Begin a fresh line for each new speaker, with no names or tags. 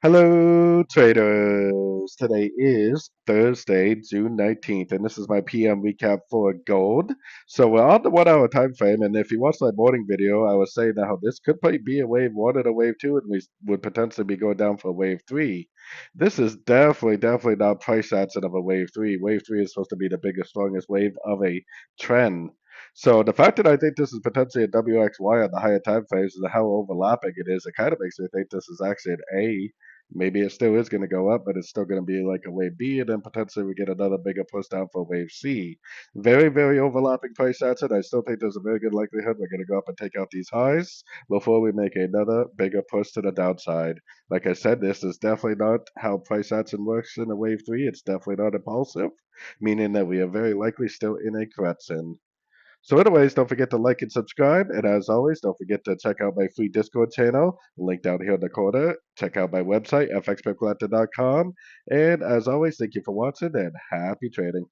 Hello, traders. Today is Thursday, June 19th, and this is my PM recap for gold. So we're on the 1 hour time frame, and if you watched my morning video, I was saying that how this could probably be a wave one and a wave two, and we would potentially be going down for wave three. This is definitely not price action of a wave three. Wave three is supposed to be the biggest, strongest wave of a trend. So the fact that I think this is potentially a WXY on the higher time frames and how overlapping it is, it kind of makes me think this is actually an A. Maybe it still is going to go up, but it's still going to be like a wave B, and then potentially we get another bigger push down for wave C. Very overlapping price action. I still think there's a very good likelihood we're going to go up and take out these highs before we make another bigger push to the downside. Like I said, this is definitely not how price action works in a wave three. It's definitely not impulsive, meaning that we are very likely still in a correction. So, anyways, don't forget to like and subscribe. And as always, don't forget to check out my free Discord channel, link down here in the corner. Check out my website, fxpipcollector.com. And as always, thank you for watching and happy trading.